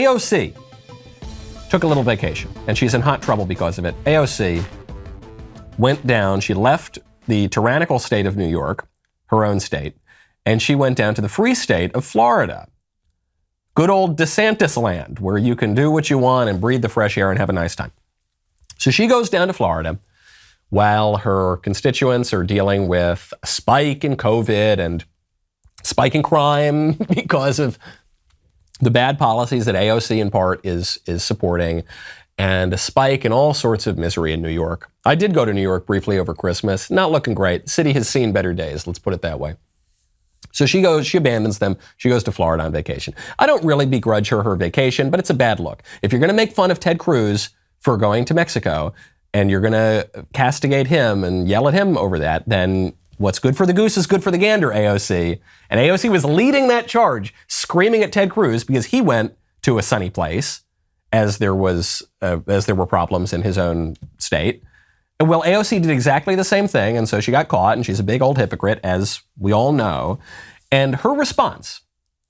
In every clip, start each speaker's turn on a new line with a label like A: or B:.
A: AOC took a little vacation, and she's in hot trouble because of it. AOC went down, she left the tyrannical state of New York, her own state, and she went down to the free state of Florida. Good old DeSantis land, where you can do what you want and breathe the fresh air and have a nice time. So she goes down to Florida while her constituents are dealing with a spike in COVID and spike in crime because of the bad policies that AOC in part is supporting, and a spike in all sorts of misery in New York. I did go to New York briefly over Christmas. Not looking great. The city has seen better days, let's put it that way. So she abandons them. She goes to Florida on vacation. I don't really begrudge her vacation, but it's a bad look. If you're going to make fun of Ted Cruz for going to Mexico and you're going to castigate him and yell at him over that, then what's good for the goose is good for the gander, AOC. And AOC was leading that charge, screaming at Ted Cruz because he went to a sunny place as there were problems in his own state. And well, AOC did exactly the same thing, and so she got caught, and she's a big old hypocrite, as we all know. And her response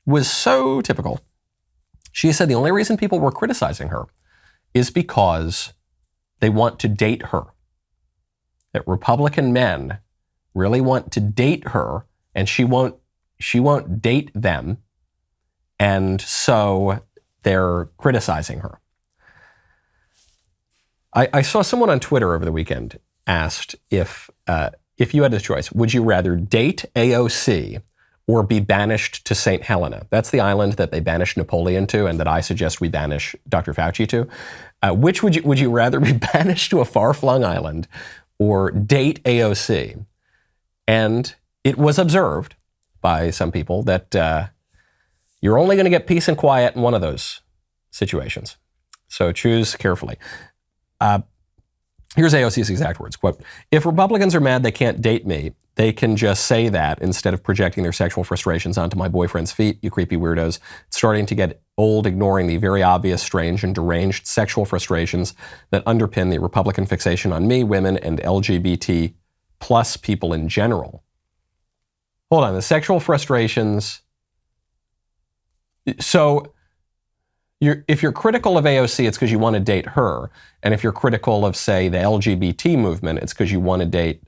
A: was so typical. She said the only reason people were criticizing her is because they want to date her. That Republican men really want to date her, and she won't date them, and so they're criticizing her. I saw someone on Twitter over the weekend asked if you had a choice, would you rather date AOC or be banished to St. Helena? That's the island that they banished Napoleon to, and that I suggest we banish Dr. Fauci to. Which would you rather be banished to a far-flung island or date AOC? And it was observed by some people that you're only going to get peace and quiet in one of those situations. So choose carefully. Here's AOC's exact words, quote, "If Republicans are mad they can't date me, they can just say that instead of projecting their sexual frustrations onto my boyfriend's feet, you creepy weirdos. It's starting to get old ignoring the very obvious, strange, and deranged sexual frustrations that underpin the Republican fixation on me, women, and LGBT plus people in general." Hold on, the sexual frustrations. So if you're critical of AOC, it's because you want to date her. And if you're critical of, say, the LGBT movement, it's because you want to date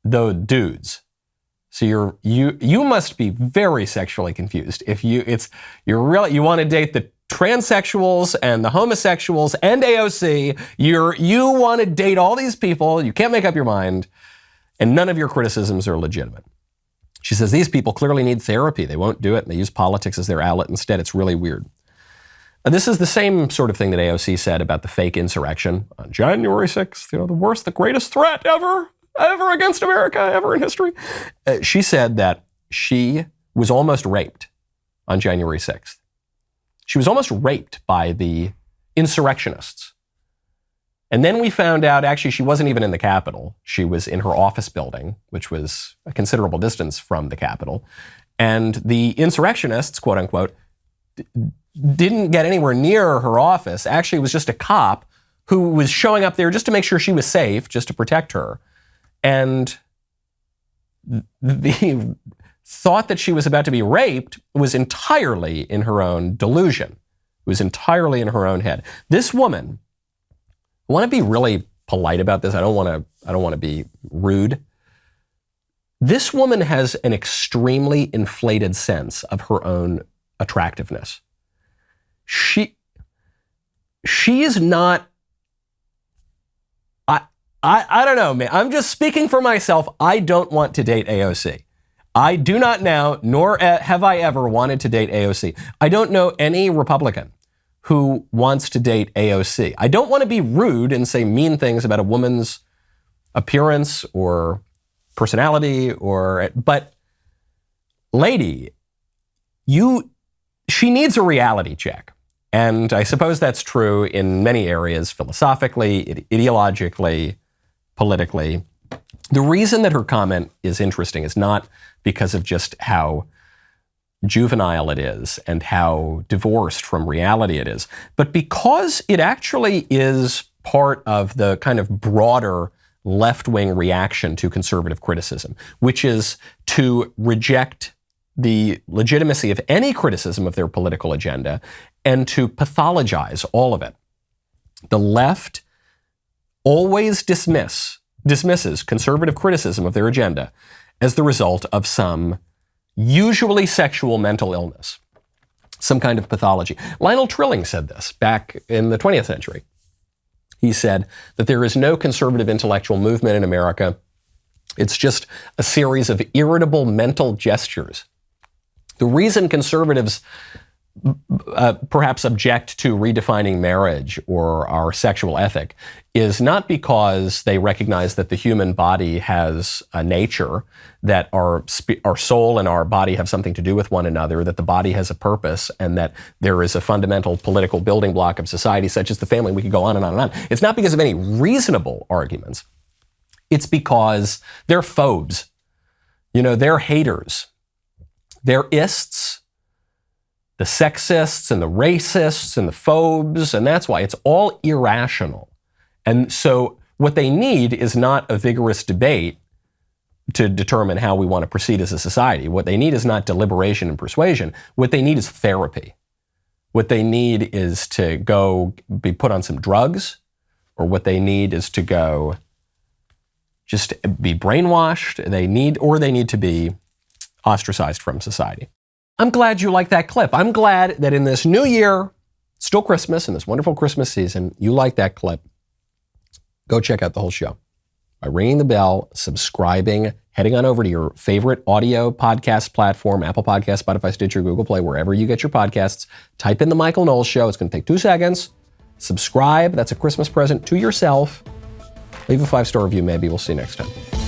A: the dudes. So you must be very sexually confused. If you want to date the transsexuals and the homosexuals and AOC, you want to date all these people. You can't make up your mind, and none of your criticisms are legitimate. She says these people clearly need therapy. They won't do it, and they use politics as their outlet instead. It's really weird. This is the same sort of thing that AOC said about the fake insurrection on January 6th. The greatest threat ever against America, ever in history. She said that she was almost raped on January 6th. She was almost raped by the insurrectionists. And then we found out, actually, she wasn't even in the Capitol. She was in her office building, which was a considerable distance from the Capitol. And the insurrectionists, quote unquote, didn't get anywhere near her office. Actually, it was just a cop who was showing up there just to make sure she was safe, just to protect her. And the thought that she was about to be raped was entirely in her own delusion. It was entirely in her own head. This woman, I want to be really polite about this. I don't want to be rude. This woman has an extremely inflated sense of her own attractiveness. She is not, I don't know, man. I'm just speaking for myself. I don't want to date AOC. I do not now, nor have I ever wanted to date AOC. I don't know any Republican who wants to date AOC. I don't want to be rude and say mean things about a woman's appearance or personality, but lady, she needs a reality check. And I suppose that's true in many areas, philosophically, ideologically, politically. The reason that her comment is interesting is not because of just how juvenile it is and how divorced from reality it is, but because it actually is part of the kind of broader left-wing reaction to conservative criticism, which is to reject the legitimacy of any criticism of their political agenda and to pathologize all of it. The left always dismisses conservative criticism of their agenda as the result of some usually sexual mental illness, some kind of pathology. Lionel Trilling said this back in the 20th century. He said that there is no conservative intellectual movement in America. It's just a series of irritable mental gestures. The reason conservatives perhaps object to redefining marriage or our sexual ethic is not because they recognize that the human body has a nature, that our soul and our body have something to do with one another, that the body has a purpose, and that there is a fundamental political building block of society such as the family. We could go on and on and on. It's not because of any reasonable arguments. It's because they're phobes. They're haters. They're ists, the sexists and the racists and the phobes, and that's why it's all irrational. And so what they need is not a vigorous debate to determine how we want to proceed as a society. What they need is not deliberation and persuasion. What they need is therapy. What they need is to go be put on some drugs, or what they need is to go just be brainwashed. They need to be ostracized from society. I'm glad you like that clip. I'm glad that in this new year, still Christmas, in this wonderful Christmas season, you like that clip. Go check out the whole show by ringing the bell, subscribing, heading on over to your favorite audio podcast platform, Apple Podcasts, Spotify, Stitcher, Google Play, wherever you get your podcasts. Type in The Michael Knowles Show. It's going to take 2 seconds. Subscribe. That's a Christmas present to yourself. Leave a 5-star review, maybe. We'll see you next time.